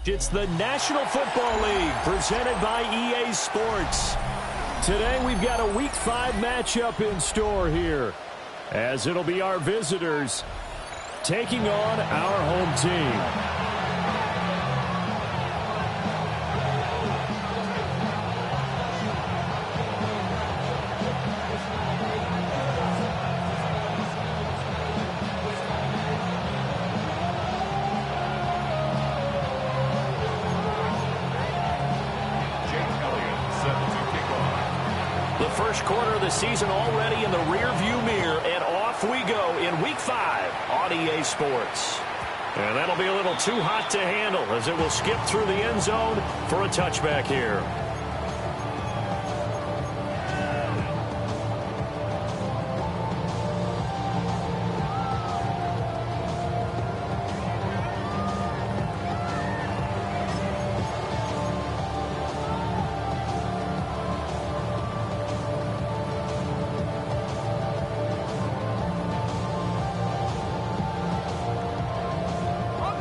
It's the National Football League presented by EA Sports. Today we've got a Week 5 matchup in store here, as it'll be our visitors taking on our home team. Quarter of the season already in the rear-view mirror, and off we go in Week 5 on EA Sports. And that'll be a little too hot to handle as it will skip through the end zone for a touchback here.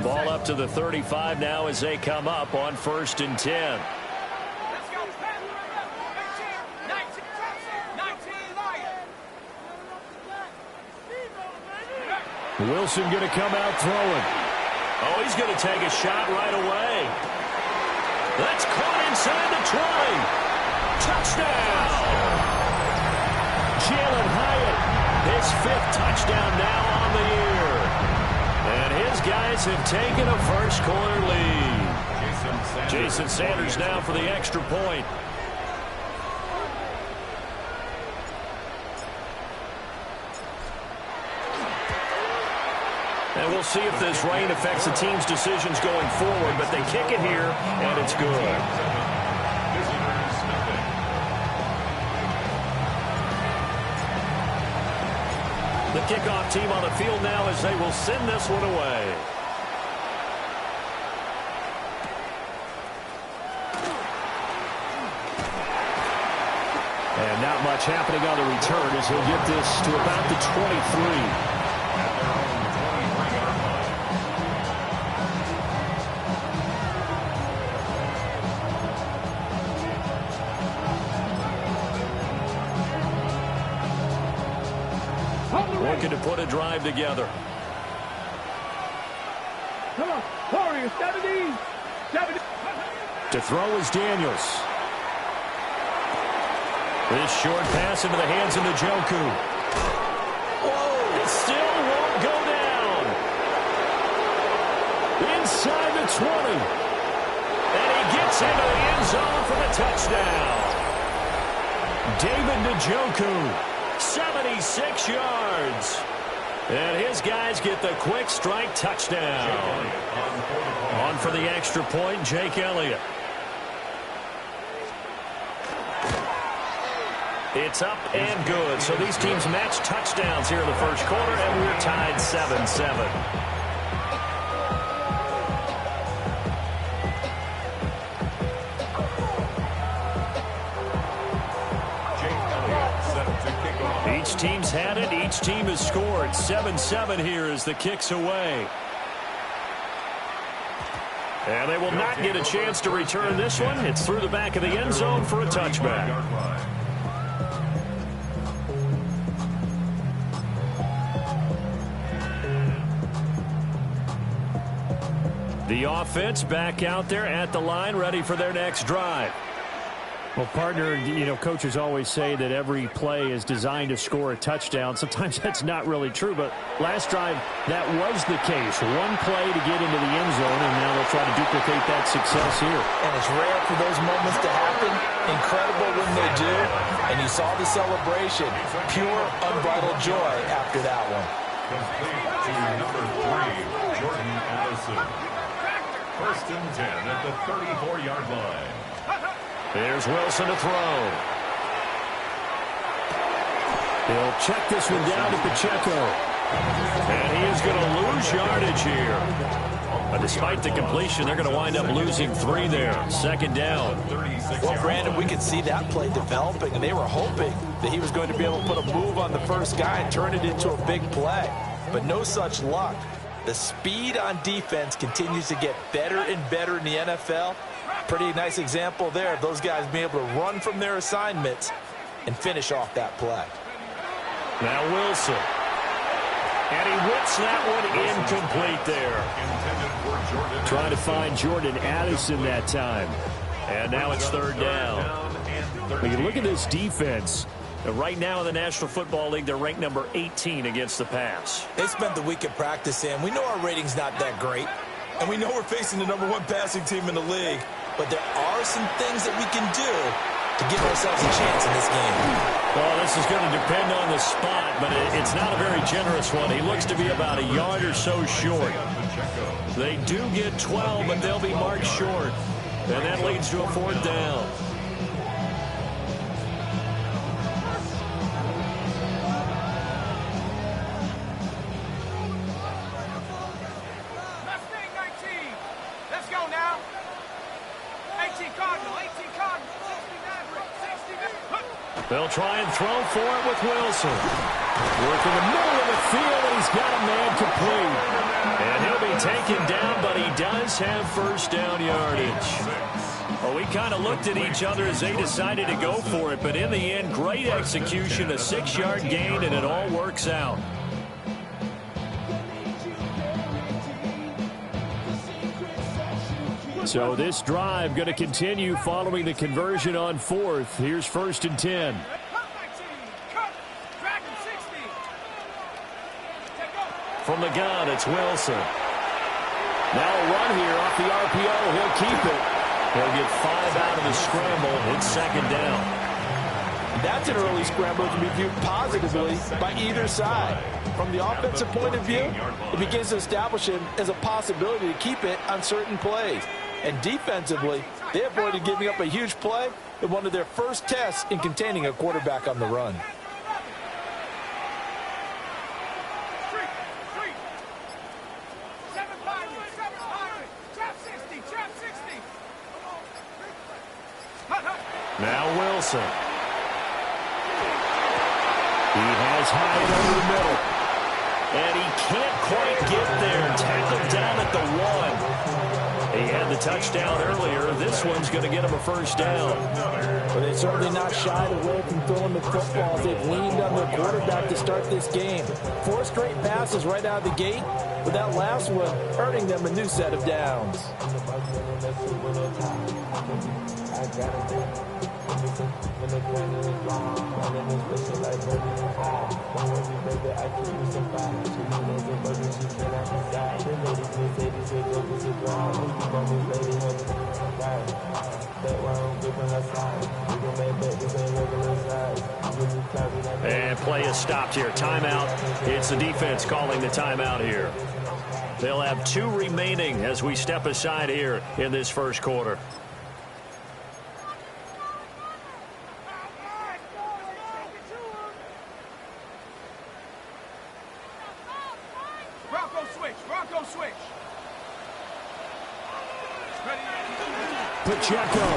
Ball up to the 35 now as they come up on 1st and 10. Wilson going to come out throwing. Oh, he's going to take a shot right away. That's caught inside the 20. Touchdown! Jalen Hyatt, his 5th touchdown now on the year. And his guys have taken a first-quarter lead. Jason Sanders now for the extra point. And we'll see if this rain affects the team's decisions going forward, but they kick it here, and it's good. The kickoff team on the field now as they will send this one away. And not much happening on the return as he'll get this to about the 23. Looking to put a drive together. Come on, Warriors, 70. To throw is Daniels. This short pass into the hands of Njoku. Whoa, it still won't go down. Inside the 20. And he gets into the end zone for the touchdown. David Njoku. 76 yards. And his guys get the quick strike touchdown. On for the extra point, Jake Elliott. It's up and good. So these teams match touchdowns here in the first quarter, and we're tied 7-7. Each team's had it. Each team has scored. 7-7 here as the kick's away. And they will not get a chance to return this one. It's through the back of the end zone for a touchback. The offense back out there at the line, ready for their next drive. Well, partner, coaches always say that every play is designed to score a touchdown. Sometimes that's not really true, but last drive, that was the case. One play to get into the end zone, and now they'll try to duplicate that success here. And it's rare for those moments to happen. Incredible when they do. And you saw the celebration. Pure, unbridled joy after that one. Complete to number 3, Jordan Addison. 1st and 10 at the 34-yard line. There's Wilson to throw. He'll check this one down to Pacheco. And he is going to lose yardage here. But despite the completion, they're going to wind up losing 3 there. 2nd down. Well, Brandon, we could see that play developing, and they were hoping that he was going to be able to put a move on the first guy and turn it into a big play. But no such luck. The speed on defense continues to get better and better in the NFL. Pretty nice example there of those guys being able to run from their assignments and finish off that play. Now Wilson. And he whips that one incomplete there. Trying to find Jordan Addison that time. And now it's 3rd down. When you look at this defense, right now in the National Football League, they're ranked number 18 against the pass. They spent the week at practice, and we know our rating's not that great. And we know we're facing the number 1 passing team in the league. But there are some things that we can do to give ourselves a chance in this game. Well, this is going to depend on the spot, but it's not a very generous one. He looks to be about a yard or so short. They do get 12, but they'll be marked short. And that leads to a 4th down. They'll try and throw for it with Wilson. Work in the middle of the field, and he's got a man complete. And he'll be taken down, but he does have 1st down yardage. Well, we kind of looked at each other as they decided to go for it, but in the end, great execution, a 6-yard gain, and it all works out. So this drive going to continue following the conversion on 4th. Here's 1st and 10. From the gun, it's Wilson. Now a run here off the RPO. He'll keep it. He'll get 5 out of the scramble. It's 2nd down. That's an early scramble to be viewed positively by either side. From the offensive point of view, it begins to establish him as a possibility to keep it on certain plays. And defensively, they avoided giving up a huge play in one of their first tests in containing a quarterback on the run. Now Wilson. He has Hyde over the middle. And he can't quite get there. Tackled down at the 1. He had the touchdown earlier. This one's going to get him a 1st down. But they're certainly not shied away from throwing the footballs. They've leaned on their quarterback to start this game. 4 straight passes right out of the gate, with that last one earning them a new set of downs. And play is stopped here. Timeout. It's the defense calling the timeout here. They'll have 2 remaining as we step aside here in this 1st quarter. Pacheco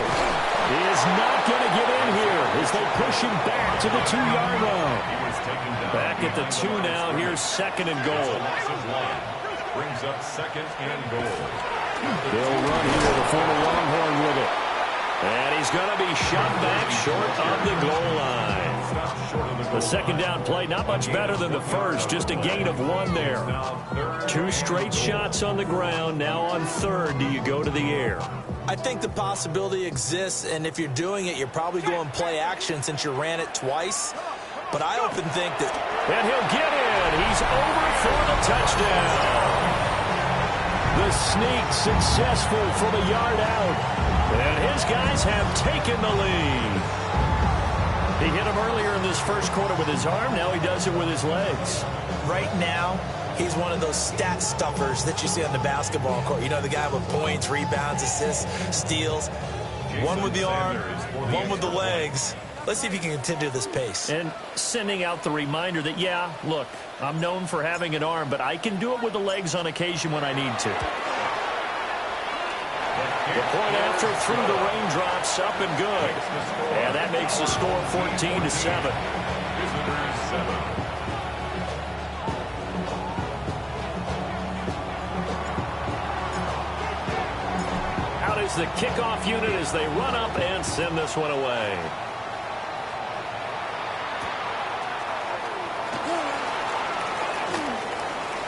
is not going to get in here as they push him back to the 2-yard line. Back at the 2 now. Here's 2nd and goal. Brings up 2nd and goal. They'll run here, the former Longhorn with it. And he's going to be shot back short of the goal line. The 2nd down play, not much better than the first, just a gain of 1 there. 2 straight shots on the ground. Now on 3rd, do you go to the air? I think the possibility exists, and if you're doing it, you're probably going play action since you ran it twice. But I often think that... And he'll get in. He's over for the touchdown. The sneak successful from a yard out. And his guys have taken the lead. He hit him earlier in this 1st quarter with his arm. Now he does it with his legs. Right now, he's one of those stat stuffers that you see on the basketball court. You know, the guy with points, rebounds, assists, steals. One with the arm, one with the legs. Let's see if he can continue this pace. And sending out the reminder that, yeah, look, I'm known for having an arm, but I can do it with the legs on occasion when I need to. The point after through the raindrops, up and good. And that makes the score 14-7. Visitors 7. Out is the kickoff unit as they run up and send this one away.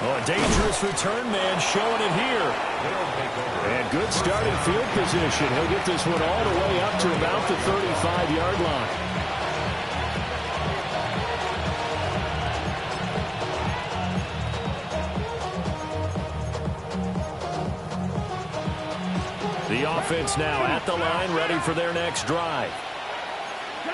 Oh, a dangerous return man showing it here. And good starting field position. He'll get this one all the way up to about the 35-yard line. The offense now at the line, ready for their next drive.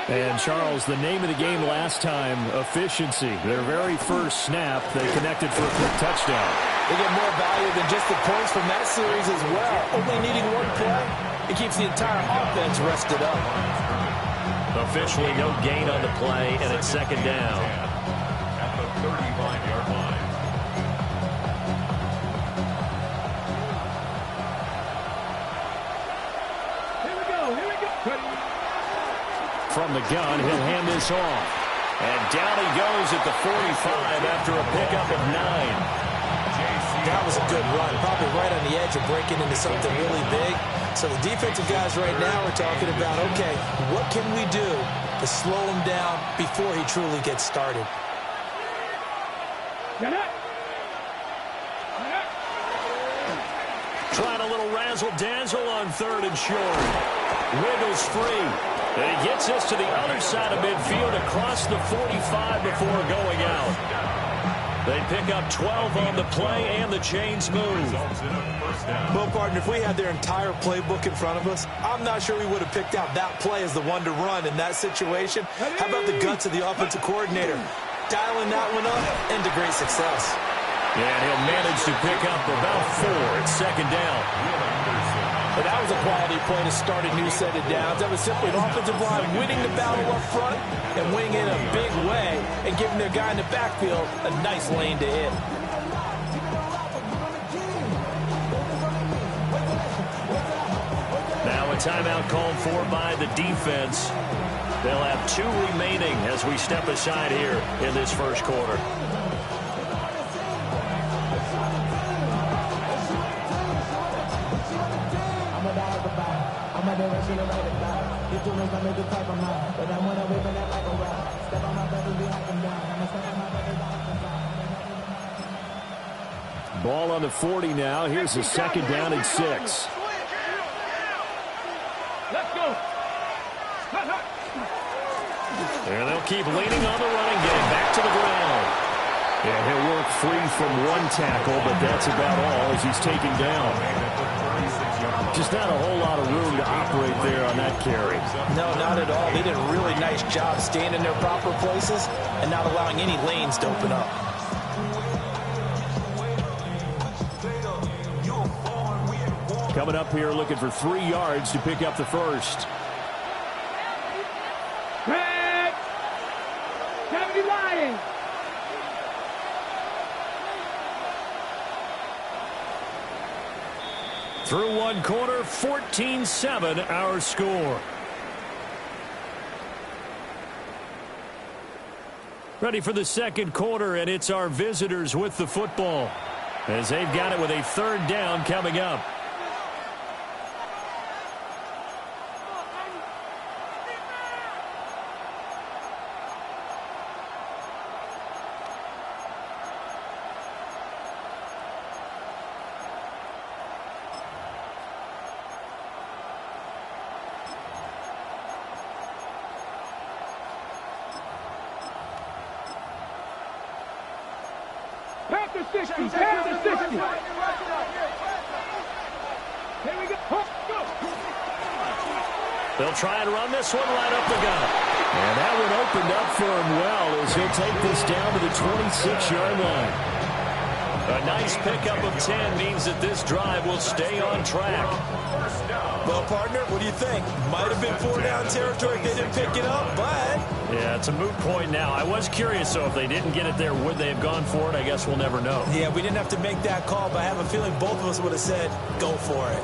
And, Charles, the name of the game last time, efficiency. Their very first snap, they connected for a quick touchdown. They get more value than just the points from that series as well. Only needing one play, it keeps the entire offense rested up. Officially no gain on the play, and it's second down. At the 35-yard line. Here we go. From the gun, he'll hand this off. And down he goes at the 45 after a pickup of 9. That was a good run, probably right on the edge of breaking into something really big. So the defensive guys right now are talking about, okay, what can we do to slow him down before he truly gets started? Trying a little razzle-dazzle on 3rd and short. Wiggles free. And he gets us to the other side of midfield across the 45 before going out. They pick up 12 on the play, and the chains move. Well, partner, if we had their entire playbook in front of us, I'm not sure we would have picked out that play as the one to run in that situation. How about the guts of the offensive coordinator? Dialing that one up into great success. And he'll manage to pick up about 4 at second down. But that was a quality play to start a new set of downs. That was simply an offensive line winning the battle up front and winning in a big way and giving their guy in the backfield a nice lane to hit. Now a timeout called for by the defense. They'll have 2 remaining as we step aside here in this first quarter. Ball on the 40 now. Here's a second down and 6. Let's go. And they'll keep leaning on the running game. Back to the ground. And he'll work free from one tackle, but that's about all as he's taken down. Just not a whole lot of room to operate there on that carry. No, not at all. They did a really nice job staying in their proper places and not allowing any lanes to open up. Coming up here looking for 3 yards to pick up the first. Red. 70 Lions. Through one quarter, 14-7 our score. Ready for the second quarter, and it's our visitors with the football as they've got it with a 3rd down coming up. Panther 60. Panther 60. Here we go. Go. They'll try and run this one right up the gut. And that one opened up for him well as he'll take this down to the 26-yard line. A nice pickup of 10 means that this drive will stay on track. Well, partner, what do you think? Might have been 4-down territory if they didn't pick it up, but... Yeah, it's a moot point now. I was curious, so if they didn't get it there, would they have gone for it? I guess we'll never know. Yeah, we didn't have to make that call, but I have a feeling both of us would have said, go for it.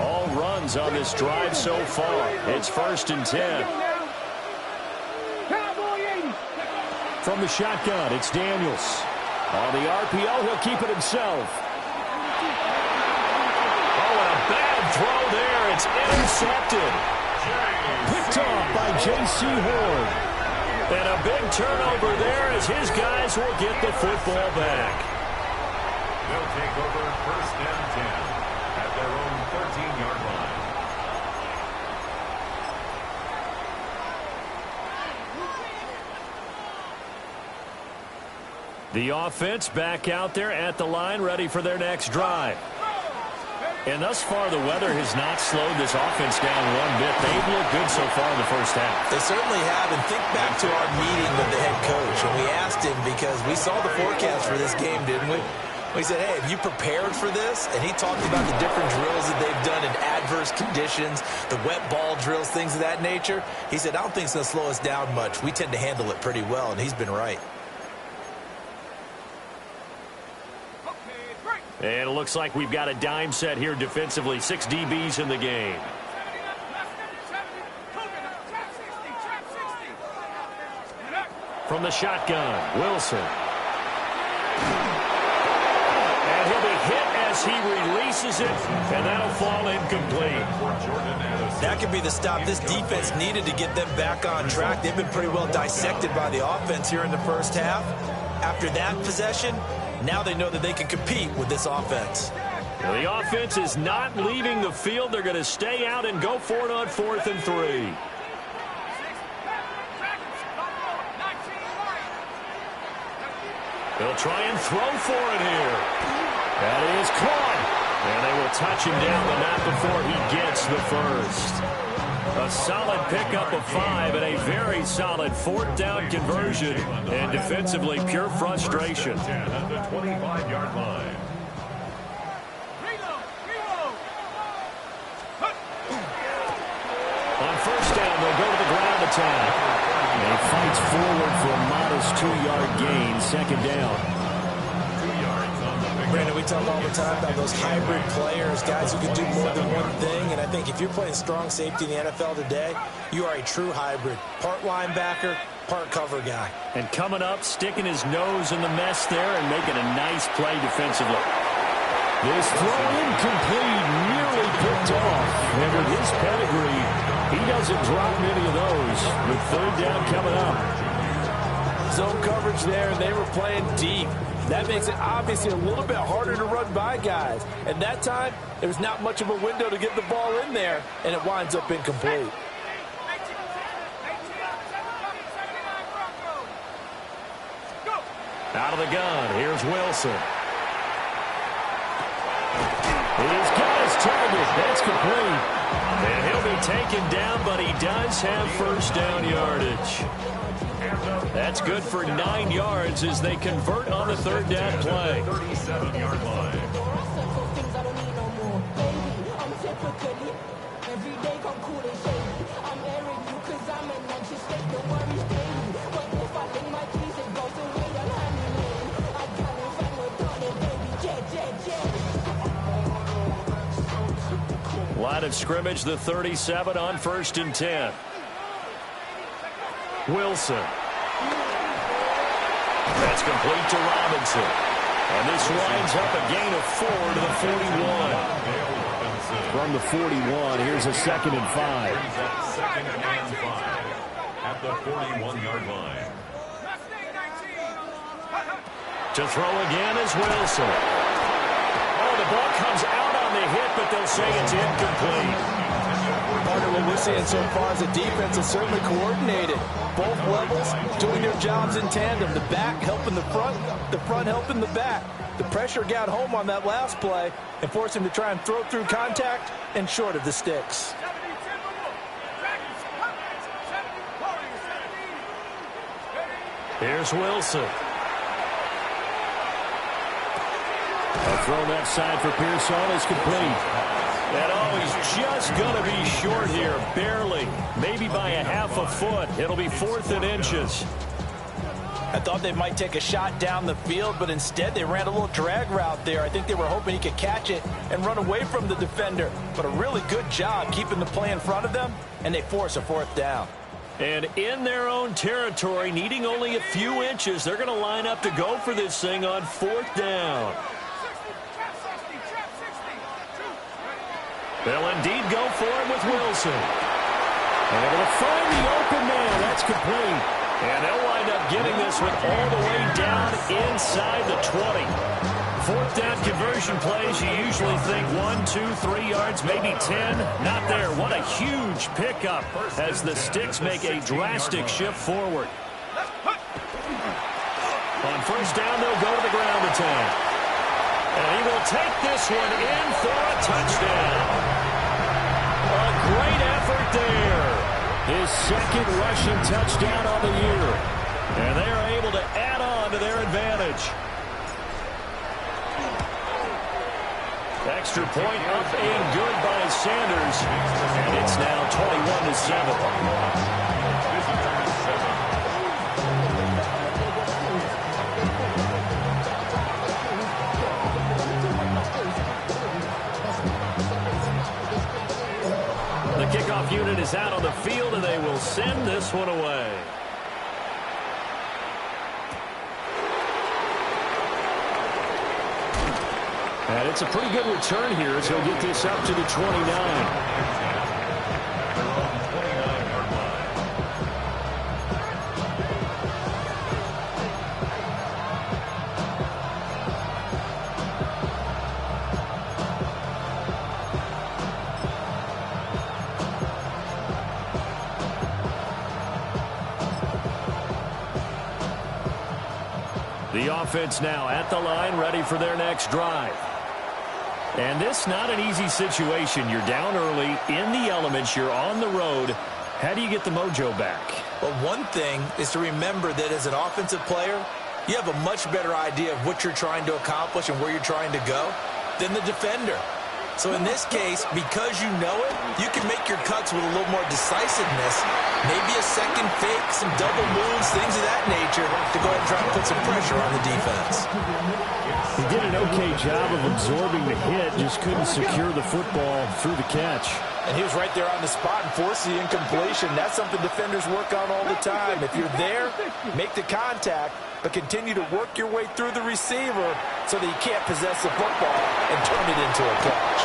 All runs on this drive so far. It's 1st and 10. From the shotgun, it's Daniels. On the RPO, he'll keep it himself. Oh, and a bad throw there. It's intercepted. Picked off by J.C. Horn. And a big turnover there as his guys will get the football back. They'll take over 1st and 10 at their own 13-yard line. The offense back out there at the line, ready for their next drive. And thus far, the weather has not slowed this offense down one bit. They've looked good so far in the first half. They certainly have. And think back to our meeting with the head coach. And we asked him because we saw the forecast for this game, didn't we? We said, hey, have you prepared for this? And he talked about the different drills that they've done in adverse conditions, the wet ball drills, things of that nature. He said, I don't think it's going to slow us down much. We tend to handle it pretty well, and he's been right. And it looks like we've got a dime set here defensively. 6 DBs in the game. From the shotgun, Wilson. And he'll be hit as he releases it, and that'll fall incomplete. That could be the stop this defense needed to get them back on track. They've been pretty well dissected by the offense here in the first half. After that possession, now they know that they can compete with this offense. Well, the offense is not leaving the field. They're going to stay out and go for it on 4th and 3. They'll try and throw for it here. That is caught. And they will touch him down, but not before he gets the first. A solid pickup of 5 and a very solid 4th down conversion. And defensively, pure frustration. At the 25-yard line. On 1st down, they'll go to the ground attack. And he fights forward for a modest 2-yard gain, 2nd down. 2 yards on the pick. Brandon, we talk all the time about those hybrid players, guys who can do more than one thing. And I think if you're playing strong safety in the NFL today, you are a true hybrid. Part linebacker, part cover guy. And coming up, sticking his nose in the mess there and making a nice play defensively. This throw incomplete, nearly picked off. And with his pedigree, he doesn't drop many of those. With 3rd down coming up. Zone coverage there, and they were playing deep. That makes it obviously a little bit harder to run by guys. And that time, there's not much of a window to get the ball in there, and it winds up incomplete. Out of the gun, here's Wilson. He's got his target. That's complete. And he'll be taken down, but he does have 1st down yardage. That's good for 9 yards as they convert on the 3rd down play. 37-yard line. Line of scrimmage, the 37 on 1st and 10. Wilson. That's complete to Robinson. And this winds up a gain of 4 to the 41. From the 41, here's a 2nd and 5. 2nd and 5 at the 41-yard line. To throw again is Wilson. Oh, the ball comes out on the hit, but they'll say it's incomplete. Part of what we're seeing so far as a defense is certainly coordinated. Both levels doing their jobs in tandem. The back helping the front helping the back. The pressure got home on that last play and forced him to try and throw through contact and short of the sticks. Here's Wilson. A throw left side for Pearsall is complete. And oh, he's just going to be short here, barely. Maybe by a half a foot. It'll be 4th and inches. I thought they might take a shot down the field, but instead they ran a little drag route there. I think they were hoping he could catch it and run away from the defender. But a really good job keeping the play in front of them, and they force a 4th down. And in their own territory, needing only a few inches, they're going to line up to go for this thing on 4th down. They'll indeed go for it with Wilson. And able to find the open man. That's complete. And they'll wind up getting this one all the way down inside the 20. 4th down conversion plays, you usually think 1, 2, 3 yards, maybe 10. Not there. What a huge pickup as the Sticks make a drastic shift forward. On 1st down, they'll go to the ground attack. And he will take this one in for a touchdown. A great effort there. His 2nd rushing touchdown on the year. And they are able to add on to their advantage. Extra point up and good by Sanders. And it's now 21-7. The kickoff unit is out on the field, and they will send this one away. And it's a pretty good return here as he'll get this up to the 29. The offense now at the line, ready for their next drive. And this not an easy situation. You're down early, in the elements, you're on the road. How do you get the mojo back? Well, one thing is to remember that as an offensive player, you have a much better idea of what you're trying to accomplish and where you're trying to go than the defender. So in this case, because you know it, you can make your cuts with a little more decisiveness. Maybe a second fake, some double moves, things of that nature to go ahead and try and put some pressure on the defense. He did an okay job of absorbing the hit, just couldn't secure the football through the catch. And he was right there on the spot and forced the incompletion. That's something defenders work on all the time. If you're there, make the contact, but continue to work your way through the receiver so that you can't possess the football and turn it into a catch.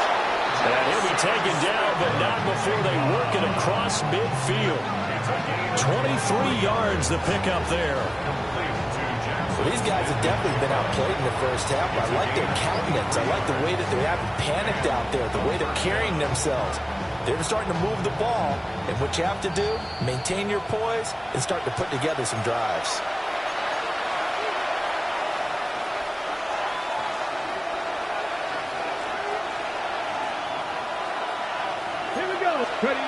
And he'll be taken down, but not before they work it across midfield. 23 yards the pickup there. Well, these guys have definitely been outplayed in the first half. I like their countenance. I like the way that they haven't panicked out there, the way they're carrying themselves. They're starting to move the ball, and what you have to do, maintain your poise and start to put together some drives. Here we go. Ready.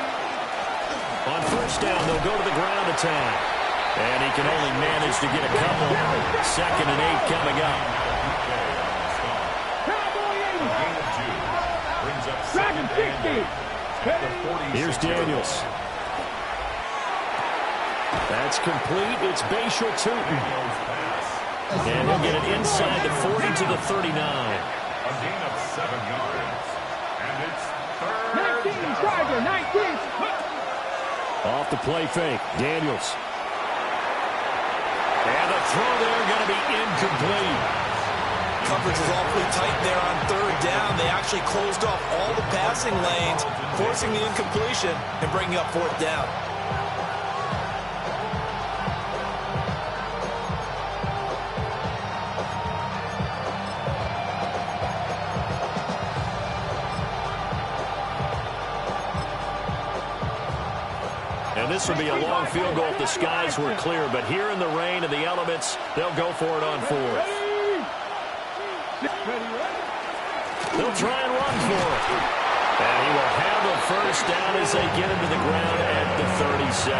On 1st down, they'll go to the ground attack. And he can only manage to get a couple. 2nd and 8 coming up. Here's Daniels. That's complete. It's Bashal Tootin. And he'll get it inside the 40 to the 39. A gain of 7 yards. And it's 3rd 19, Tiger, 19. Off the play fake. Daniels. And the throw there going to be incomplete. Coverage is awfully tight there on 3rd down. They actually closed off all the passing lanes, forcing the incompletion and bringing up 4th down. And this would be a long field goal if the skies were clear. But here in the rain and the elements, they'll go for it on 4th. They'll try and run for it. And he will have a 1st down as they get him to the ground at the 37.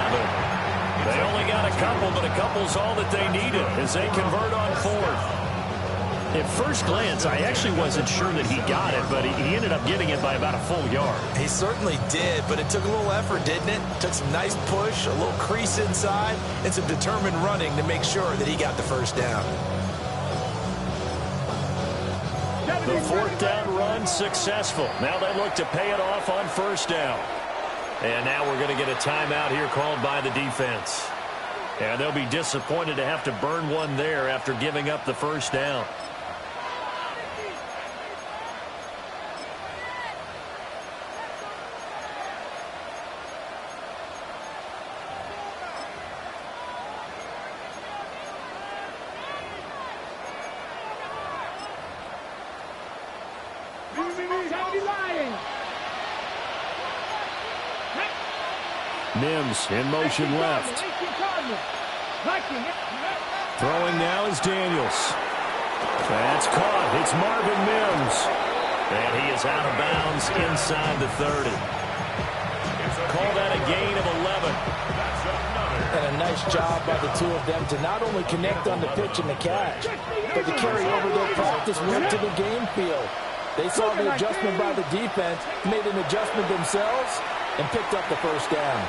They only got a couple, but a couple's all that they needed as they convert on 4th. At first glance, I actually wasn't sure that he got it, but he ended up getting it by about a full yard. He certainly did, but it took a little effort, didn't it? Took some nice push, a little crease inside, and some determined running to make sure that he got the first down. The fourth down run successful. Now they look to pay it off on first down. And now we're going to get a timeout here called by the defense. And they'll be disappointed to have to burn one there after giving up the first down. Mims in motion left. Throwing now is Daniels. That's caught. It's Marvin Mims. And he is out of bounds inside the 30. Call that a gain of 11. And a nice job by the two of them to not only connect on the pitch and the catch, but to carry over their practice work to the game field. They saw the adjustment by the defense, made an adjustment themselves, and picked up the first down.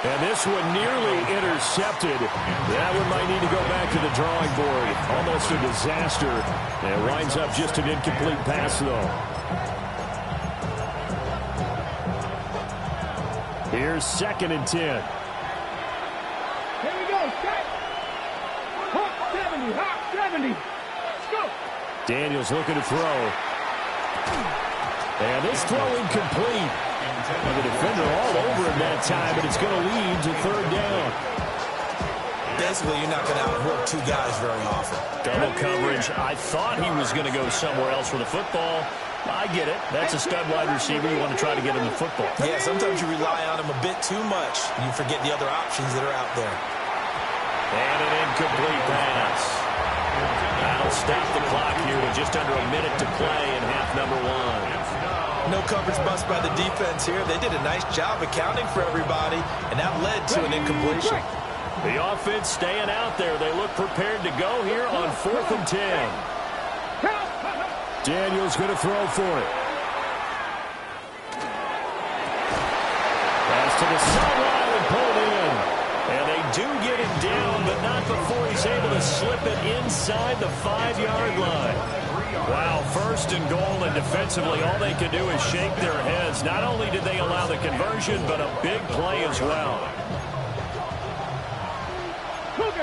And this one nearly intercepted. That one might need to go back to the drawing board. Almost a disaster. And it winds up just an incomplete pass, though. Here's 2nd and 10. Here we go. Hawk 70. Hawk 70. Let's go. Daniels looking to throw. And this throw incomplete. And the defender all over him that time, but it's going to lead to 3rd down. Basically, you're not going to outwork two guys very often. Double coverage. I thought he was going to go somewhere else for the football. I get it. That's a stud wide receiver. You want to try to get him the football. Yeah, sometimes you rely on him a bit too much. You forget the other options that are out there. And an incomplete pass. That'll stop the clock here with just under a minute to play in half number 1. No coverage bust by the defense here. They did a nice job accounting for everybody, and that led to an incompletion. The offense staying out there. They look prepared to go here on 4th and 10. Daniels going to throw for it. Pass to the sideline and pulled in. And they do get it down, but not before he's able to slip it inside the 5-yard line. Wow, 1st and goal, and defensively all they can do is shake their heads. Not only did they allow the conversion, but a big play as well. Cut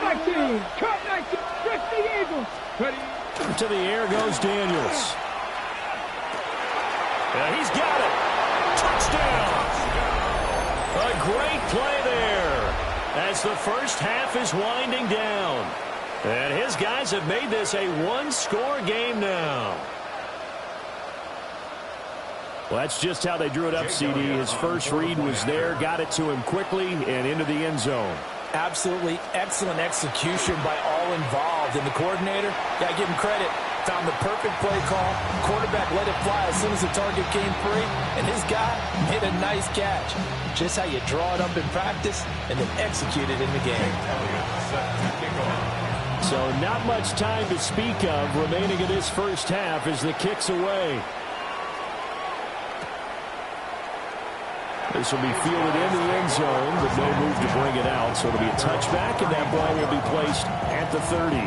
19. Cut 19. Press the Eagles. Ready. To the air goes Daniels. And he's got it. Touchdown. A great play there as the first half is winding down. And his guys have made this a one-score game now. Well, that's just how they drew it up, CD. His first read was there, got it to him quickly, and into the end zone. Absolutely excellent execution by all involved. And the coordinator, got to give him credit, found the perfect play call. Quarterback let it fly as soon as the target came free, and his guy made a nice catch. Just how you draw it up in practice and then execute it in the game. So not much time to speak of remaining in this first half as the kick's away. This will be fielded in the end zone, but no move to bring it out. So it'll be a touchback, and that ball will be placed at the 30.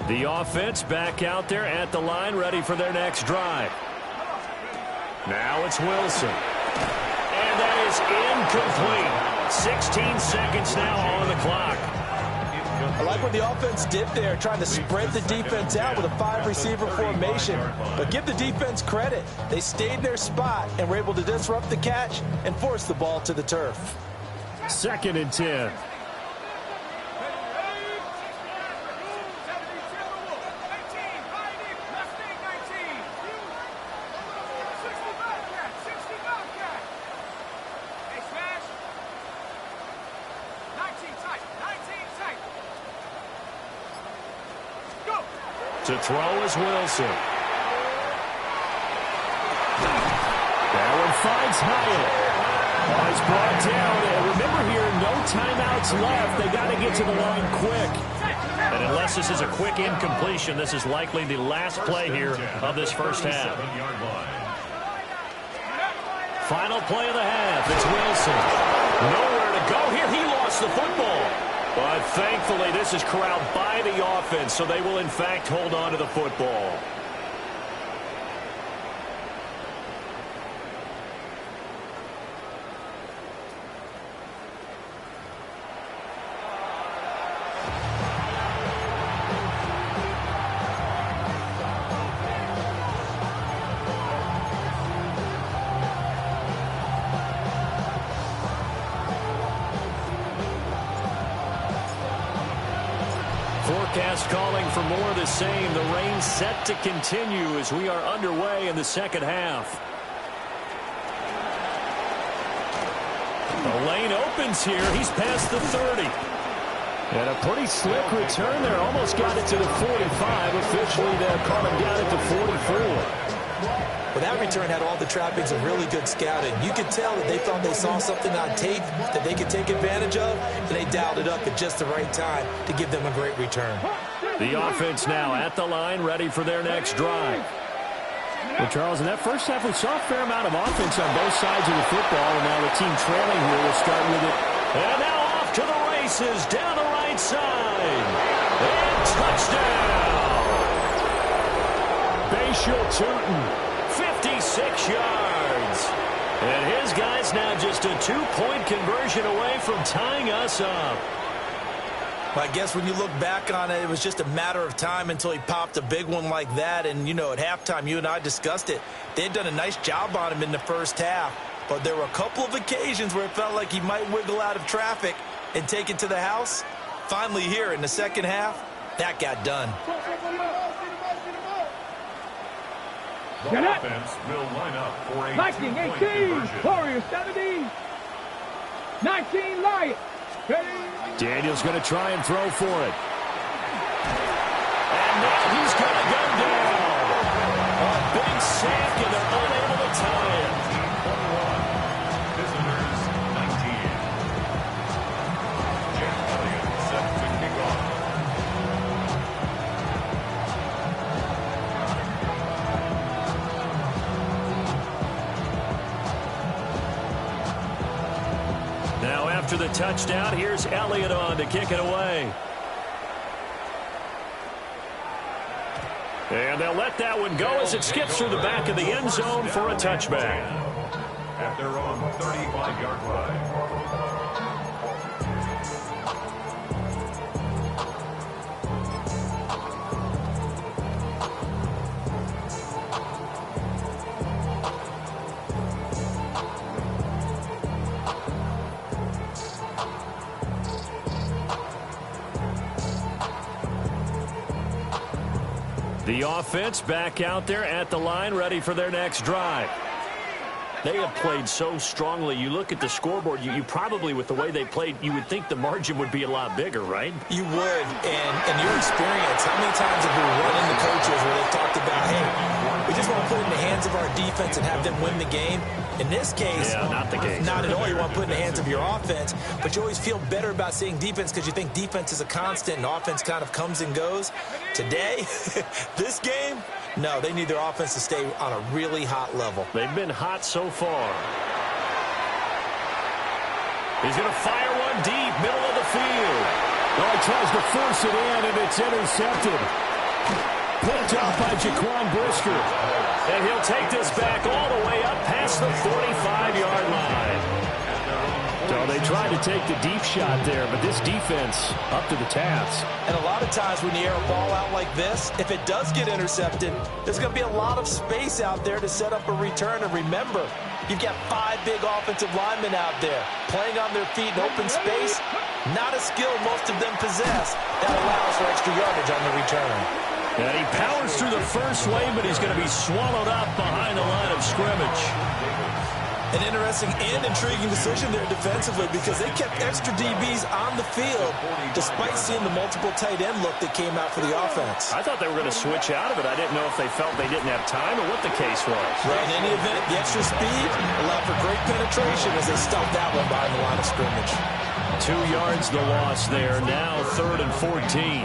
The offense back out there at the line, ready for their next drive. Now it's Wilson. And that is incomplete. 16 seconds now on the clock. I like what the offense did there, trying to spread the defense out with a 5-receiver formation. But give the defense credit. They stayed in their spot and were able to disrupt the catch and force the ball to the turf. 2nd and 10. To throw is Wilson. That one finds Hyatt. Oh, he's brought down. And remember here, no timeouts left. They got to get to the line quick. And unless this is a quick incompletion, this is likely the last play here of this first half. Final play of the half. It's Wilson. Nowhere to go here. He lost the football. But thankfully, this is corralled by the offense, so they will, in fact, hold on to the football. Forecast calling for more of the same. The rain set to continue as we are underway in the second half. The lane opens here. He's past the 30. And a pretty slick return there. Almost got it to the 45. Officially, they'll call him down at the 44. Well, that return had all the trappings of really good scouting. You could tell that they thought they saw something on tape that they could take advantage of, and they dialed it up at just the right time to give them a great return. The offense now at the line, ready for their next drive. Well, Charles, in that first half, we saw a fair amount of offense on both sides of the football, and now the team trailing here will start with it. And now off to the races, down the right side. And touchdown! Bayshul Tootin. 56 yards. And his guys now just a 2-point conversion away from tying us up. Well, I guess when you look back on it, it was just a matter of time until he popped a big one like that. And, you know, at halftime, you and I discussed it. They had done a nice job on him in the first half. But there were a couple of occasions where it felt like he might wiggle out of traffic and take it to the house. Finally here in the second half, that got done. The offense will line up for a Viking 18, conversion. Warriors 17, 19 Lions. Daniel's going to try and throw for it. And now he's going to go down. A big sack, and they're unable to tie it. 21, visitors 19. Jeff Elliott set to kick off. Now after the touchdown, here's Elliott on to kick it away. And they'll let that one go as it skips through the back of the end zone for a touchback. At their own 35-yard line. The offense back out there at the line, ready for their next drive. They have played so strongly. You look at the scoreboard, you probably, with the way they played, you would think the margin would be a lot bigger, right? You would, and in your experience, how many times have we run into coaches where they've talked about, hey, we just want to put it in the hands of our defense and have them win the game? In this case, yeah, not the case. Not at all. You want to put it in the hands of your offense, but you always feel better about seeing defense because you think defense is a constant and offense kind of comes and goes. Today, this game, no, they need their offense to stay on a really hot level. They've been hot so far. He's going to fire one deep, middle of the field. Oh, he tries to force it in, and it's intercepted. Picked up by Jaquan Brisker. And he'll take this back all the way up past the 45-yard line. So they tried to take the deep shot there, but this defense up to the task. And a lot of times when you air a ball out like this, if it does get intercepted, there's going to be a lot of space out there to set up a return. And remember, you've got 5 big offensive linemen out there playing on their feet in open space. Not a skill most of them possess. That allows for extra yardage on the return. And he powers through the first wave, but he's going to be swallowed up behind the line of scrimmage. An interesting and intriguing decision there defensively because they kept extra DBs on the field despite seeing the multiple tight end look that came out for the offense. I thought they were going to switch out of it. I didn't know if they felt they didn't have time or what the case was. Well, in any event, the extra speed allowed for great penetration as they stopped that one behind the line of scrimmage. 2 yards the loss there. Now 3rd and 14.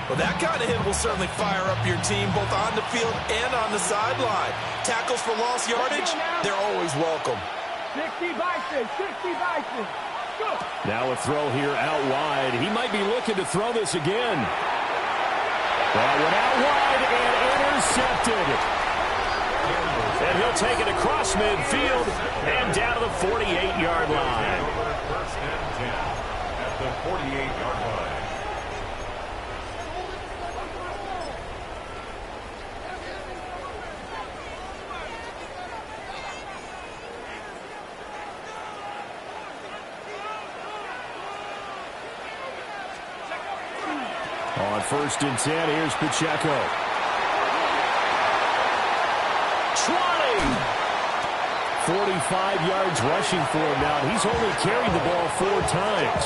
Well, that kind of hit will certainly fire up your team both on the field and on the sideline. Tackles for lost yardage, they're always welcome. 60 Bison, 60 Bison. Go. Now a throw here out wide. He might be looking to throw this again. That went out wide and intercepted. And he'll take it across midfield and down to the 48-yard line. First and 10 at the 48-yard line. On 1st and 10, here's Pacheco. 20! 45 yards rushing for him now. He's only carried the ball 4 times.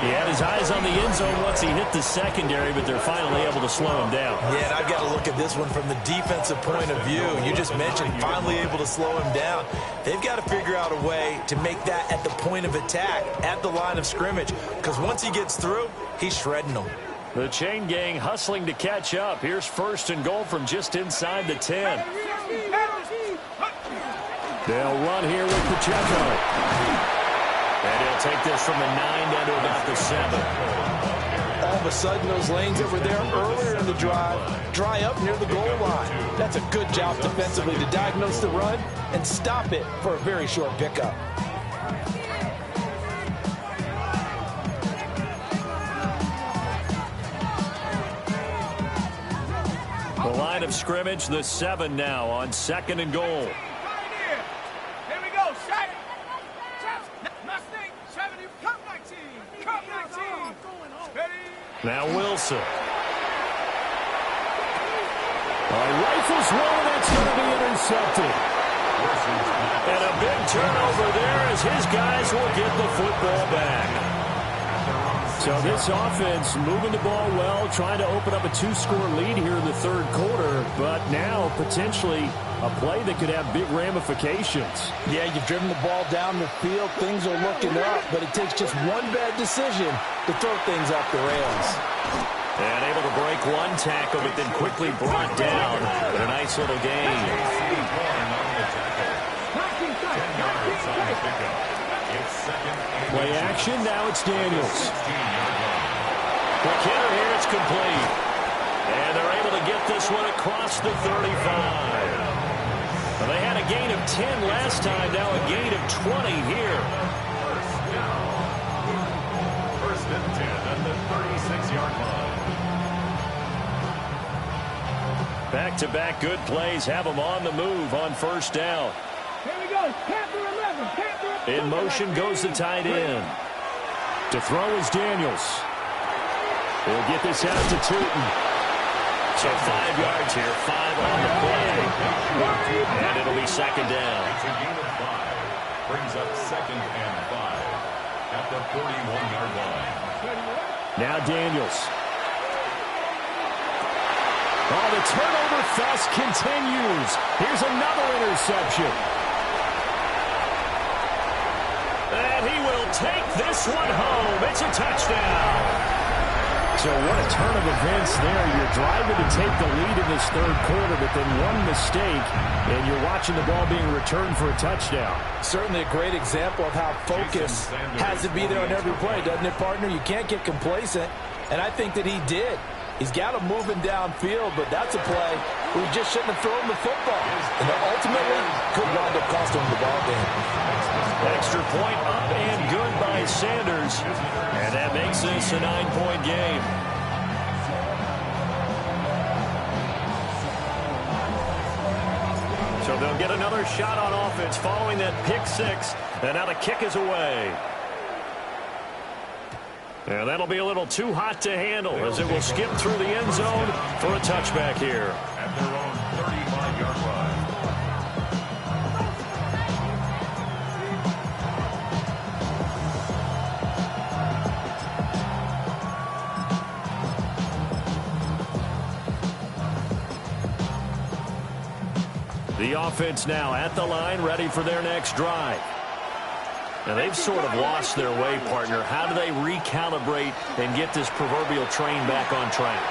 He had his eyes on the end zone once he hit the secondary, but they're finally able to slow him down. Yeah, and I've got to look at this one from the defensive point of view. You just mentioned finally able to slow him down. They've got to figure out a way to make that at the point of attack, at the line of scrimmage, because once he gets through, he's shredding them. The chain gang hustling to catch up. Here's 1st and goal from just inside the 10. They'll run here with Pacheco. And he'll take this from the 9 down to about the 7. All of a sudden, those lanes that were there earlier in the drive dry up near the goal line. That's a good job defensively to diagnose the run and stop it for a very short pickup. The line of scrimmage, the 7 now on 2nd and goal. Here we go. Shot it. Mustang 70. Cup 19. Cup 19. Ready. Now Wilson. Rifles one, that's going to be intercepted. And a big turnover there as his guys will get the football back. So this offense moving the ball well, trying to open up a 2-score lead here in the 3rd quarter, but now potentially a play that could have big ramifications. Yeah, you've driven the ball down the field. Things are looking up, but it takes just one bad decision to throw things off the rails. And able to break one tackle, but then quickly brought down. But a nice little gain. Play action, now it's Daniels. Quick hitter here, it's complete. And they're able to get this one across the 35. Well, they had a gain of 10 last time, now a gain of 20 here. First and 10 at the 36-yard line. Back-to-back good plays have them on the move on 1st down. Here we go. Panther 11. Panther 11. In motion goes the tight end. To throw is Daniels. He'll get this out to Tootin. So 5 yards here, 5 on the play. And it'll be 2nd down. It's a gain of 5. Brings up 2nd and 5 at the 41-yard line. Now Daniels. Oh, the turnover fest continues. Here's another interception. And he will take this one home. It's a touchdown. So what a turn of events there. You're driving to take the lead in this 3rd quarter, but then one mistake, and you're watching the ball being returned for a touchdown. Certainly a great example of how focus has to be there on every play, doesn't it, partner? You can't get complacent, and I think that he did. He's got him moving downfield, but that's a play where he just shouldn't have thrown the football. And ultimately, could wind up costing him the ball game. Extra point up and good by Sanders. And that makes this a 9-point game. So they'll get another shot on offense following that pick 6. And now the kick is away. And that'll be a little too hot to handle as it will skip through the end zone for a touchback here. At their own 35-yard line. The offense now at the line, ready for their next drive. Now, they've sort of lost their way, partner. How do they recalibrate and get this proverbial train back on track?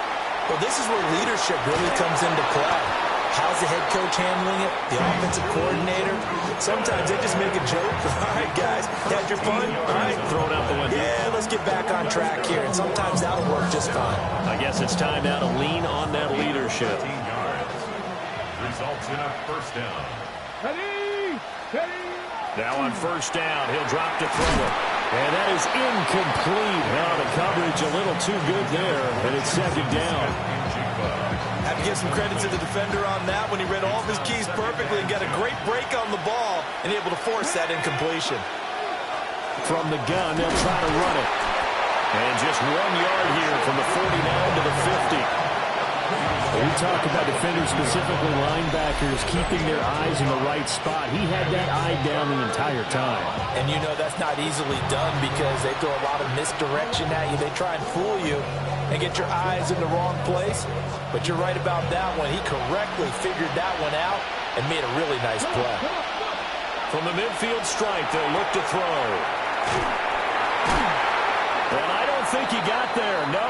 Well, this is where leadership really comes into play. How's the head coach handling it? The offensive coordinator? Sometimes they just make a joke. All right, guys, had your fun? All right, Throw it out the window. yeah, let's get back on track here. And sometimes that'll work just fine. I guess it's time now to lean on that leadership. 15 yards. Results in a first down. Ready? Ready? Now on first down, he'll drop to throw it. And that is incomplete. Now the coverage a little too good there, and it's second down. Have to give some credit to the defender on that when he read all of his keys perfectly and got a great break on the ball and able to force that incompletion. From the gun, they'll try to run it. And just 1 yard here from the 49 to the 50. We talk about defenders, specifically linebackers, keeping their eyes in the right spot. He had that eye down the entire time. And you know that's not easily done because they throw a lot of misdirection at you. They try and fool you and get your eyes in the wrong place. But you're right about that one. He correctly figured that one out and made a really nice play. From the midfield stripe, they'll look to throw. And I don't think he got there, no.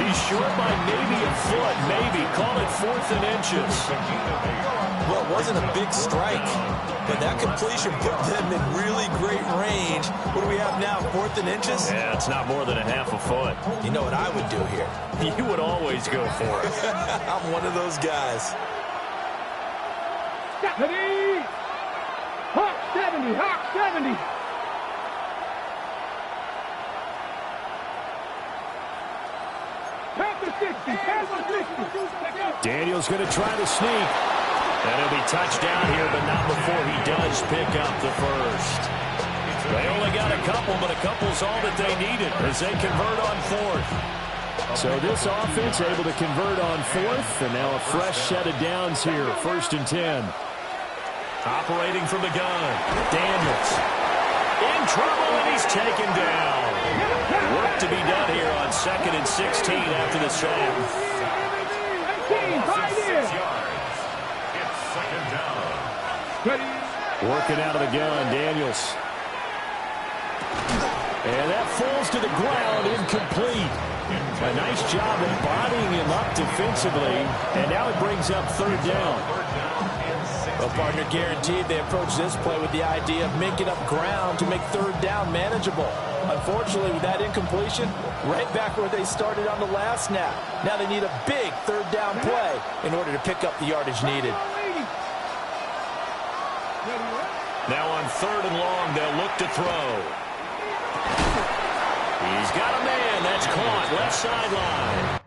He's short by maybe a foot, maybe. Call it 4th and inches. Well, it wasn't a big strike, but that completion put them in really great range. What do we have now, 4th and inches? Yeah, it's not more than a half a foot. You know what I would do here? You would always go for it. I'm one of those guys. Ready? Hawk 70, Hawk 70. Panther 60, Panther 60. Daniel's going to try to sneak. And he'll be touched down here, but not before he does pick up the first. They only got a couple, but a couple's all that they needed as they convert on 4th. So this offense able to convert on 4th, and now a fresh set of downs here, 1st and 10. Operating from the gun, Daniels. In trouble, and he's taken down. Work to be done here on 2nd and 16 after the sack. 18, 5 in. It's second down. Ready? Working out of the gun, Daniels. And that falls to the ground, incomplete. A nice job of bodying him up defensively, and now it brings up 3rd down. Well, partner, guaranteed they approach this play with the idea of making up ground to make 3rd down manageable. Unfortunately, with that incompletion, right back where they started on the last snap. Now they need a big 3rd down play in order to pick up the yardage needed. Now on 3rd and long, they'll look to throw. He's got a man. That's caught left sideline.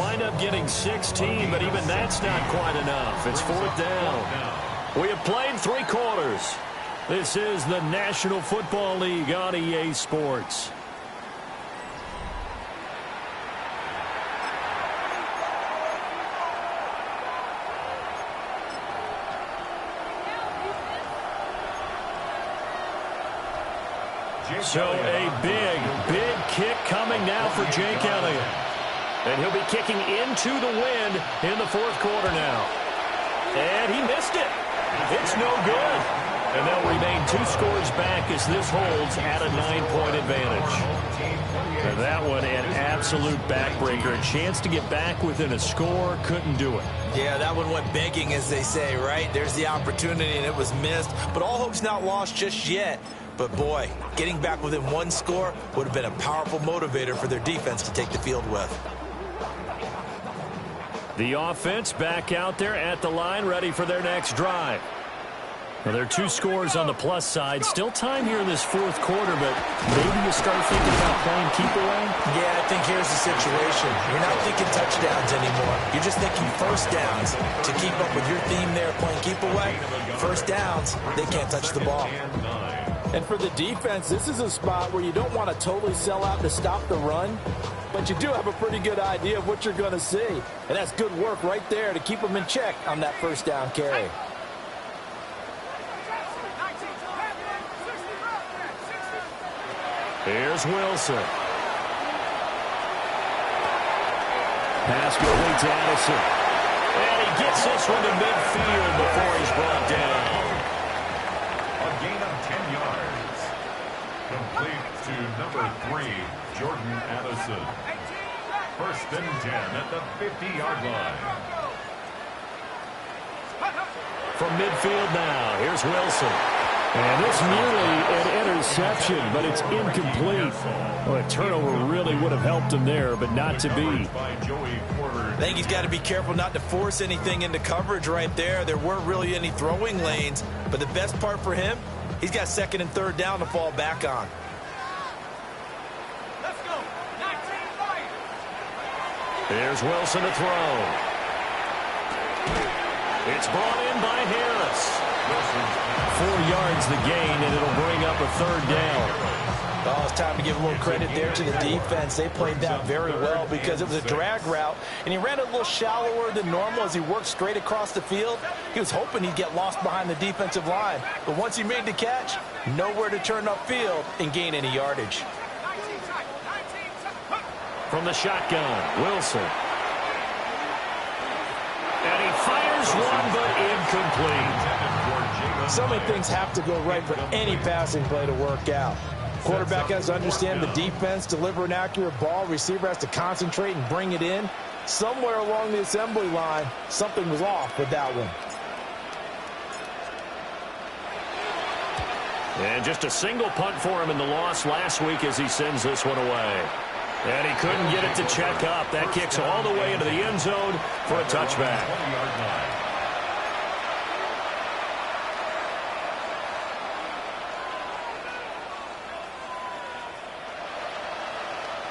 wind up getting 16, but even that's not quite enough. It's fourth down. We have played 3 quarters. This is the National Football League on EA Sports. So a big kick coming now for Jake Elliott. And he'll be kicking into the wind in the fourth quarter now. And he missed it. It's no good. And they'll remain 2 scores back as this holds at a 9-point advantage. And that one an absolute backbreaker. A chance to get back within a score. Couldn't do it. Yeah, that one went begging, as they say, right? There's the opportunity, and it was missed. But all hope's not lost just yet. But, boy, getting back within 1 score would have been a powerful motivator for their defense to take the field with. The offense back out there at the line, ready for their next drive. Well, there are 2 scores on the plus side. Still time here in this fourth quarter, but maybe you start thinking about playing keep away? Yeah, I think here's the situation. You're not thinking touchdowns anymore. You're just thinking first downs. To keep up with your theme there, playing keep away, first downs, they can't touch the ball. And for the defense, this is a spot where you don't want to totally sell out to stop the run, but you do have a pretty good idea of what you're going to see. And that's good work right there to keep them in check on that first down carry. Here's Wilson. Pass complete to Addison. And he gets this one to midfield before he's brought down. A gain of 10 yards. Complete to number 3, Jordan Addison. First and 10 at the 50-yard line. From midfield now, here's Wilson. And it's nearly an interception, but it's incomplete. Well, a turnover really would have helped him there, but not to be. I think he's got to be careful not to force anything into coverage right there. There weren't really any throwing lanes, but the best part for him, he's got second and third down to fall back on. Let's go. 19-5. There's Wilson to throw. It's brought in by Harris. 4 yards the gain, and it'll bring up a third down. Oh, it's time to give a little credit there to the defense. They played that very well because it was a drag route, and he ran a little shallower than normal as he worked straight across the field. He was hoping he'd get lost behind the defensive line, but once he made the catch, nowhere to turn upfield and gain any yardage. From the shotgun, Wilson. And he fires one, but incomplete. So many things have to go right for any passing play to work out. Quarterback has to understand the defense, deliver an accurate ball. Receiver has to concentrate and bring it in. Somewhere along the assembly line, something was off with that one. And just a single punt for him in the loss last week as he sends this one away. And he couldn't get it to check up. That kicks all the way into the end zone for a touchback.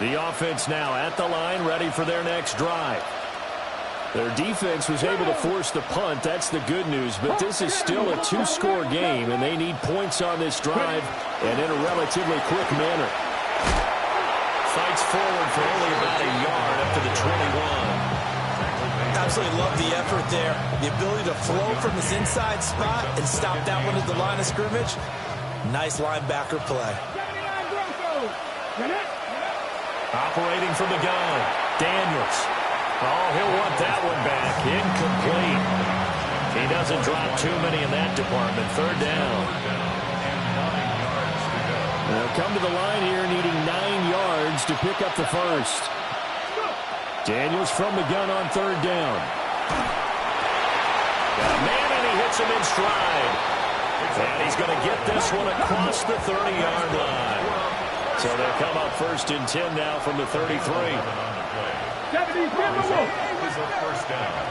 The offense now at the line, ready for their next drive. Their defense was able to force the punt. That's the good news. But this is still a 2-score game, and they need points on this drive and in a relatively quick manner. Fights forward for only about a yard up to the 21. Absolutely love the effort there. The ability to flow from his inside spot and stop that one at the line of scrimmage. Nice linebacker play. Operating from the gun, Daniels. Oh, he'll want that one back. Incomplete. He doesn't drop too many in that department. Third down. They'll come to the line here needing 9 yards to pick up the first. Daniels from the gun on third down. Got a man, and he hits him in stride. And he's going to get this one across the 30-yard line. So they'll come up first and 10 now from the 33. Is a first down.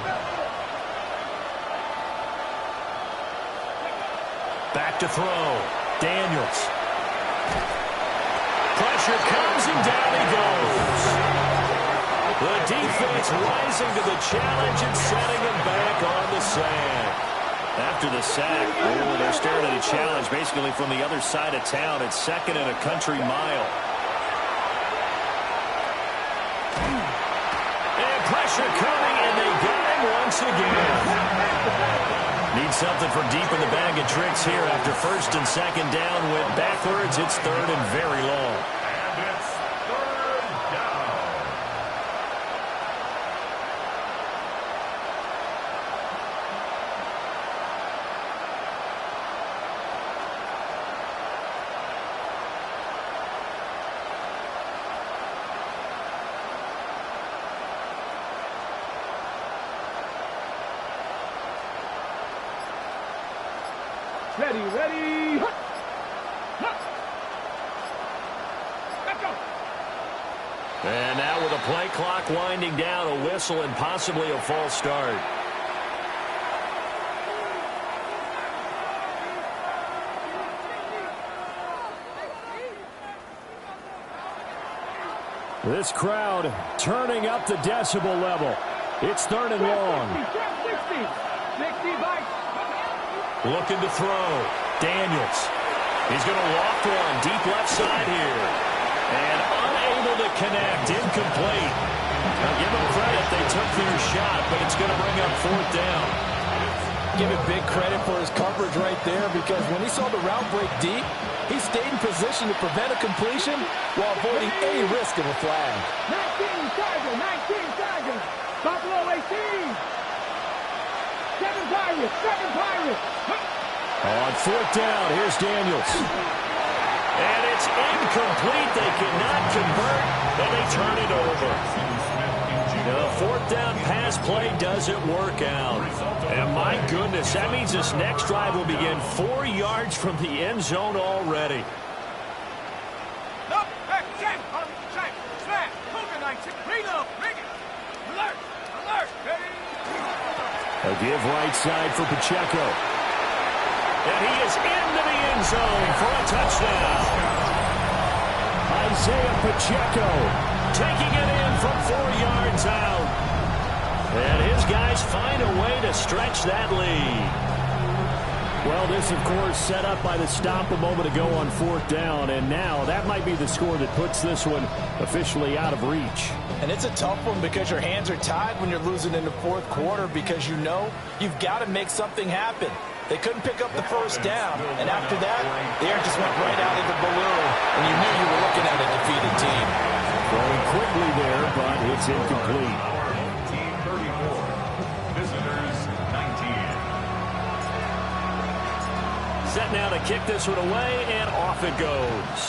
Back to throw. Daniels. Pressure comes, and down he goes. The defense rising to the challenge and setting them back on the sack. After the sack, they're staring at a challenge basically from the other side of town. It's second and a country mile. And pressure coming, and they got him once again. Need something from deep in the bag of tricks here after first and second down went backwards. It's third and very long. And it's third down. Ready, ready. Let's go. And now with a play clock winding down, a whistle and possibly a false start. This crowd turning up the decibel level. It's third and long. 60 bites. Looking to throw. Daniels. He's going to walk one deep left side here. And unable to connect. Incomplete. Now give them credit. They took their shot, but it's going to bring up fourth down. Give it big credit for his coverage right there, because when he saw the route break deep, he stayed in position to prevent a completion while avoiding any risk of a flag. 19 Tigers. Buffalo 18. 7 Pirates. On fourth down, here's Daniels. And it's incomplete. They cannot convert, and they turn it over. The fourth down pass play doesn't work out. And my goodness, that means this next drive will begin 4 yards from the end zone already. No, hey, check, snap, Cougar 19, reload, bring it, alert, ready. A give right side for Pacheco. And he is into the end zone for a touchdown. Isaiah Pacheco Taking it in from 4 yards out. And his guys find a way to stretch that lead. Well, this, of course, set up by the stop a moment ago on fourth down, and now that might be the score that puts this one officially out of reach. And it's a tough one because your hands are tied when you're losing in the fourth quarter, because you know you've got to make something happen. They couldn't pick up the first down, and after that, the air just went right out of the balloon, and you knew you were looking at a defeated team. Throwing quickly there, but it's incomplete. Team 34, visitors 19. Set now to kick this one away, and off it goes.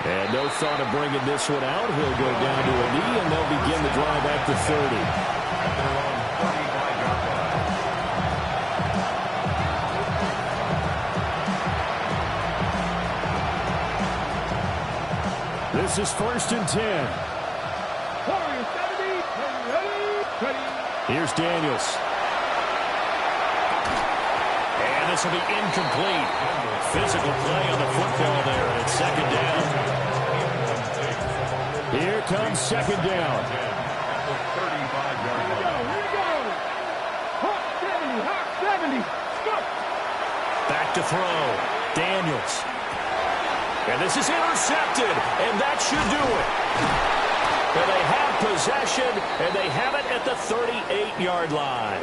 And no thought of bringing this one out. He'll go down to a knee, and they'll begin the drive at the 30. This is first and 10. Warriors 70, ready. Here's Daniels. And this will be incomplete. Physical play on the football there, and it's second down. Here comes second down. Here we go. Hawk 70, stop. Back to throw. Daniels. And this is intercepted, and that should do it. And they have possession, and they have it at the 38-yard line.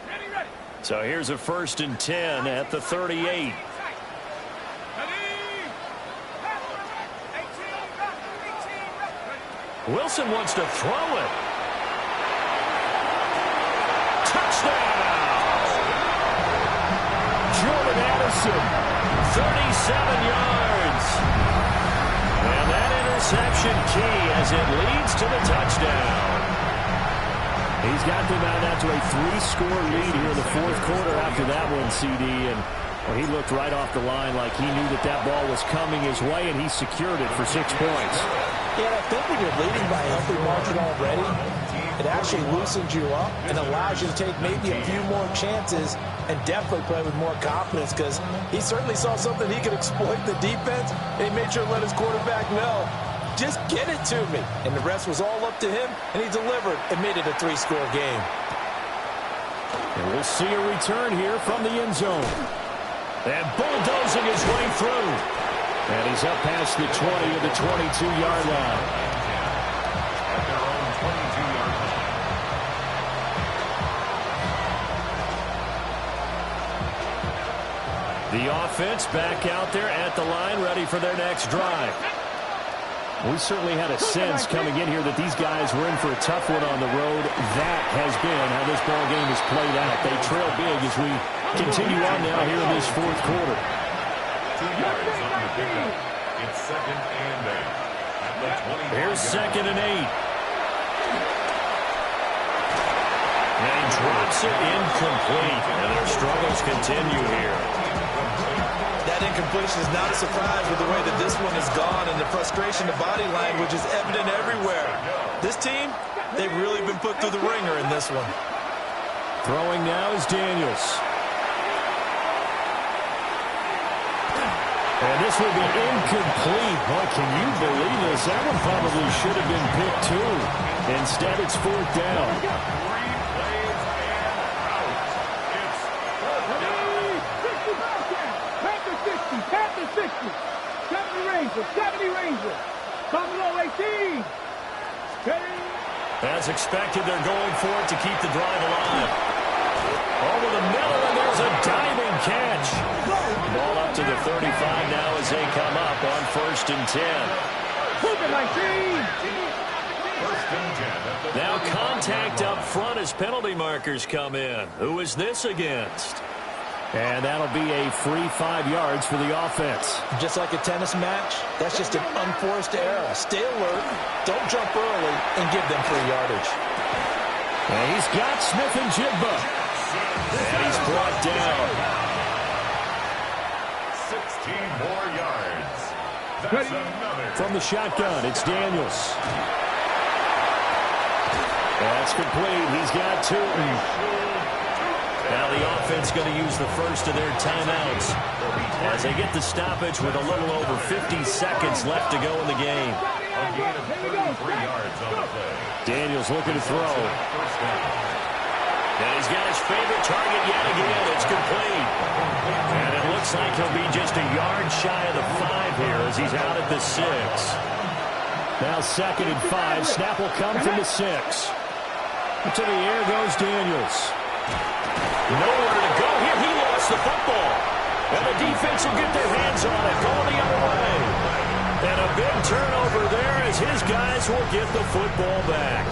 Ready. So here's a first and 10 at the 38. Wilson wants to throw it. Touchdown! Jordan Addison, 37 yards. And that interception key as it leads to the touchdown. He's got them out to a 3-score lead here in the fourth quarter after that one, CD. And Well, he looked right off the line like he knew that that ball was coming his way, and he secured it for 6 points. Yeah, I think when you're leading by a healthy margin already, it actually loosens you up and allows you to take maybe a few more chances and definitely play with more confidence, because he certainly saw something he could exploit the defense, and he made sure to let his quarterback know, just get it to me. And the rest was all up to him, and he delivered and made it a 3-score game. And we'll see a return here from the end zone. And bulldozing his way through. And he's up past the 20 to the 22-yard line. At their own 22-yard line. The offense back out there at the line, ready for their next drive. We certainly had a sense coming in here that these guys were in for a tough one on the road. That has been how this ball game has played out. They trail big as we continue on now here in this fourth quarter. 2 yards on the pickup. It's 2nd and 8. At the 20. Here's 2nd and 8. And he drops it incomplete. And their struggles continue here. That incompletion is not a surprise with the way that this one has gone, and the frustration, the body language is evident everywhere. This team, they've really been put through the ringer in this one. Throwing now is Daniels. And this will be incomplete. Boy, can you believe this? That one probably should have been picked too. Instead, it's 4th down. 3 plays and out. It's 4th down. 60, 70 Rangers. Buffalo 18. As expected, they're going for it to keep the drive alive. Over the middle, and there's a diving catch. Ball up to the 35 now as they come up on 1st and 10. Now contact up front as penalty markers come in. Who is this against? And that'll be a free 5 yards for the offense. Just like a tennis match, that's just an unforced error. Stay alert, don't jump early, and give them free yardage. And he's got Smith and Jigba. And he's brought down. 16 more yards. That's another. From the shotgun, it's Daniels. That's complete. He's got 2. Now the offense going to use the first of their timeouts as they get the stoppage with a little over 50 seconds left to go in the game. A gain of 33 yards on the play. Daniels looking to throw. And he's got his favorite target yet again. It's complete. And it looks like he'll be just a yard shy of the 5 here as he's out at the 6. Now 2nd and 5. Snap will come from the 6. To the air goes Daniels. Nowhere to go here. He lost the football. And the defense will get their hands on it, going the other way. And a big turnover there as his guys will get the football back.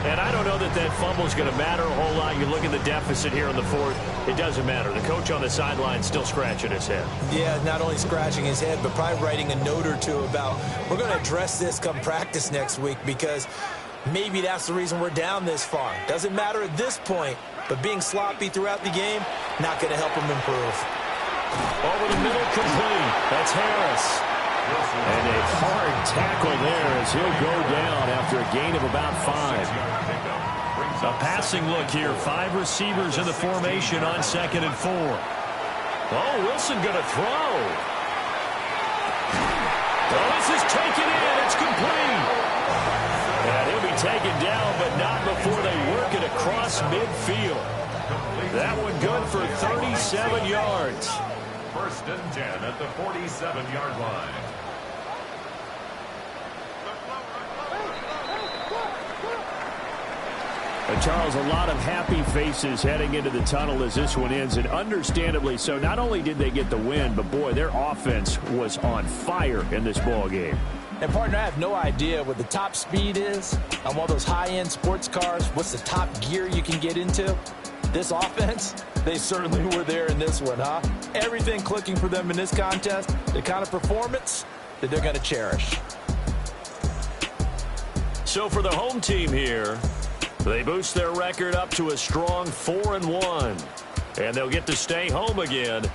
And I don't know that that fumble is going to matter a whole lot. You look at the deficit here in the 4th. It doesn't matter. The coach on the sideline still scratching his head. Yeah, not only scratching his head, but probably writing a note or two about, we're going to address this come practice next week, because maybe that's the reason we're down this far. Doesn't matter at this point, but being sloppy throughout the game, not going to help him improve. Over the middle, complete. That's Harris. And a hard tackle there as he'll go down after a gain of about 5. A passing look here. 5 receivers in the formation on 2nd and 4. Oh, Wilson going to throw. Oh, this is taken in. It's complete. And he'll be taken down, but not before they work it across midfield. That one good for 37 yards. 1st and 10 at the 47-yard line. Charles, a lot of happy faces heading into the tunnel as this one ends, and understandably so. Not only did they get the win, but boy, their offense was on fire in this ball game. And partner, I have no idea what the top speed is on one of those high-end sports cars. What's the top gear you can get into? This offense, they certainly were there in this one, huh? Everything clicking for them in this contest, the kind of performance that they're going to cherish. So for the home team here, they boost their record up to a strong 4-1. And they'll get to stay home again